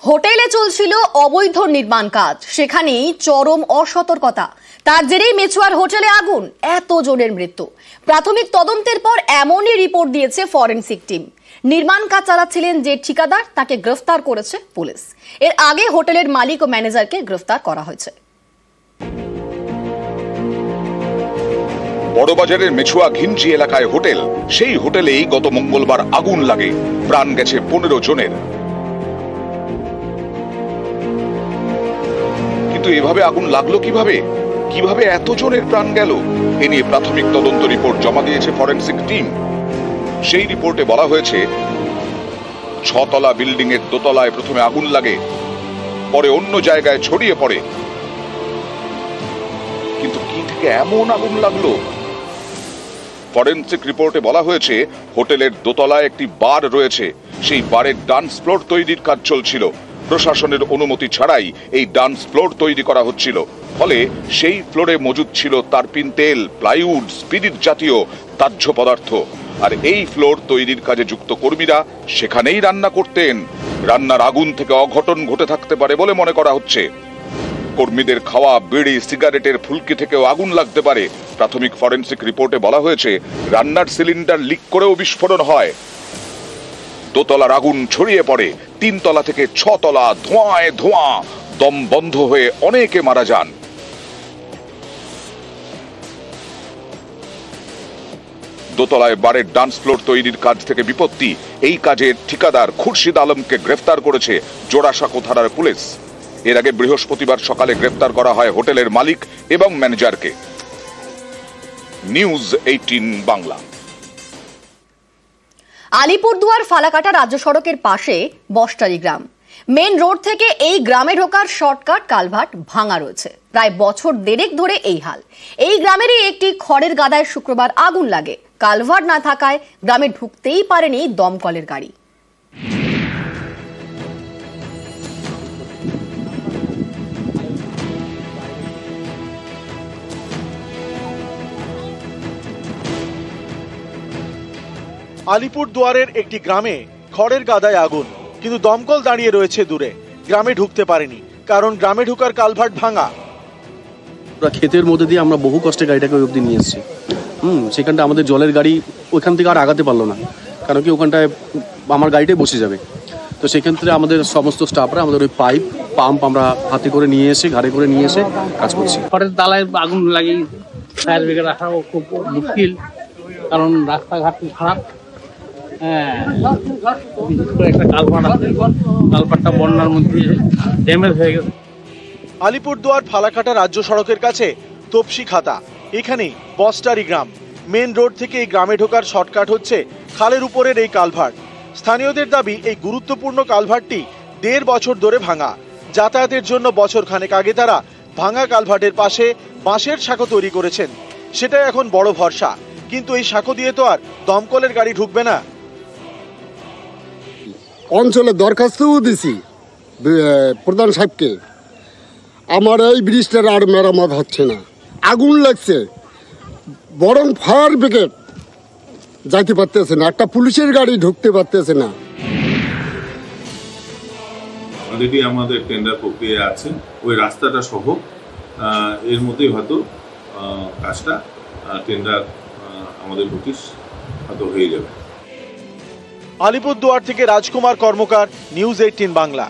হোটেলে চলছিল অবৈধ নির্মাণ কাজ, সেখানেই চরম অসতর্কতা। তার জেরেই মেচুয়ার হোটেলে আগুন, এত জনের মৃত্যু। প্রাথমিক তদন্তের পর এমনই রিপোর্ট দিয়েছে ফরেনসিক টিম। নির্মাণ কাজ চালাচ্ছিলেন যে ঠিকাদার, তাকে গ্রেফতার করেছে পুলিশ। এর আগে হোটেলের মালিক ও ম্যানেজারকে গ্রেফতার করা হয়েছে। বড়বাজারের মেছুয়া ঘিঞ্জি এলাকায় হোটেল, সেই হোটেলেই গত মঙ্গলবার আগুন লাগে, প্রাণ গেছে 15 জনের। কিন্তু এভাবে আগুন লাগলো কিভাবে, কিভাবে এত জনের প্রাণ গেল, এ নিয়ে প্রাথমিক তদন্ত রিপোর্ট জমা দিয়েছে ফরেনসিক টিম। সেই রিপোর্টে বলা হয়েছে 6 তলা বিল্ডিং এর দোতলায় প্রথমে আগুন লাগে, পরে অন্য জায়গায় ছড়িয়ে পড়ে। কিন্তু কি থেকে এমন আগুন লাগলো? ফরেনসিক রিপোর্টে বলা হয়েছে হোটেলের দোতলায় একটি বার রয়েছে, সেই বারের ডান্স ফ্লোর তৈরির কাজ চলছিল। প্রশাসনের অনুমতি ছাড়াই এই ডান্স ফ্লোর তৈরি করা হচ্ছিল। ফলে সেই ফ্লোরে মজুদ ছিল তারপিন তেল, প্লাইউড, স্পিরিট জাতীয় দাহ্য পদার্থ। আর এই ফ্লোর তৈরির কাজে যুক্ত কর্মীরা সেখানেই রান্না করতেন। রান্নার আগুন থেকে অঘটন ঘটে থাকতে পারে বলে মনে করা হচ্ছে। কর্মীদের খাওয়া বিড়ি, সিগারেটের ফুলকি থেকেও আগুন লাগতে পারে। প্রাথমিক ফরেনসিক রিপোর্টে বলা হয়েছে রান্নার সিলিন্ডার লিক করেও বিস্ফোরণ হয়। দোতলার আগুন ছড়িয়ে পড়ে 3 তলা থেকে 6 তলা, ধোঁয়ায় ধোঁয়া, দম বন্ধ হয়ে অনেকে মারা যান। দোতলায় বারের ডান্স ফ্লোর তৈরির কাজ থেকে বিপত্তি। এই কাজের ঠিকাদার খুরশিদ আলমকে গ্রেফতার করেছে জোড়াসাঁকো থানার পুলিশ। এর আগে বৃহস্পতিবার সকালে গ্রেফতার করা হয় হোটেলের মালিক এবং ম্যানেজারকে। নিউজ 18 বাংলা। আলিপুরদুয়ার ফালাকাটা রাজ্য সড়কের পাশে বস্টারি গ্রাম। মেন রোড থেকে এই গ্রামে ঢোকার শর্টকাট কালভার্ট ভাঙা রয়েছে। প্রায় বছর দেড়েক ধরে এই হাল। এই গ্রামেরই একটি খড়ের গাদায় শুক্রবার আগুন লাগে। কালভার্ট না থাকায় গ্রামে ঢুকতেই পারেনি দমকলের গাড়ি। আলিপুরদুয়ারের একটি গ্রামে খড়ের গাদায় আগুন, কিন্তু দমকল দাঁড়িয়ে রয়েছে দূরে। গ্রামে ঢুকতে পারেনি কারণ গ্রামে ঢোকার কালভার্ট ভাঙা। ক্ষেতের মধ্যে দিয়ে আমরা বহু কষ্টে গাড়িটাকে ওই অবধি নিয়ে এসেছি। সেখানটা আমাদের জলের গাড়ি ওইখান থেকে আর আগাতে পারলো না, কারণ কি ওখানটায় আমার গাড়িটাই বসে যাবে। তো সেক্ষেত্রে আমাদের সমস্ত স্টাফরা আমাদের ওই পাইপ পাম্প আমরা হাতে করে নিয়ে এসে, ঘাড়ে করে নিয়ে এসে কাজ করছি। খড়ের দালায় আগুন লাগে, ফায়ার ব্রিগেড আসাও খুব মুশকিল, কারণ রাস্তাঘাট খারাপ। একটা কালভার্ট আছে, কালভার্টটা বন্যার মধ্যে ড্যামেজ হয়ে গেছে। আলিপুরদুয়ার ফালাকাটা রাজ্য সড়কের কাছে তপসি খাতা, এখানেই বস্টারি গ্রাম। মেন রোড থেকে এই গ্রামে ঢোকার শর্টকাট হচ্ছে খালের উপরের এই কালভার্ট। স্থানীয়দের দাবি এই গুরুত্বপূর্ণ কালভার্টটি 1.5 বছর ধরে ভাঙা। যাতায়াতের জন্য বছর খানেক আগে তারা ভাঙা কালভার্টের পাশে বাঁশের সাঁকো তৈরি করেছেন, সেটাই এখন বড় ভরসা। কিন্তু এই সাঁকো দিয়ে তো আর দমকলের গাড়ি ঢুকবে না। অঞ্চলে দরখাস্তও দিছি প্রধান সাহেবকে, আমার এই ব্রিজটার আর মেরামত হচ্ছে না, আগুন লাগছে, বরং ফায়ার ব্রিগেড যাইতে পারতেছে না, একটা পুলিশের গাড়ি ঢুকতে পারতেছে না। অলরেডি আমাদের টেন্ডার প্রক্রিয়া আছে, ওই রাস্তাটা সহ এর মধ্যেই হয়তো কাজটা টেন্ডার আমাদের নোটিশ হয়তো হয়ে যাবে। আলিপুরদুয়ার থেকে রাজকুমার কর্মকার, নিউজ 18 বাংলা।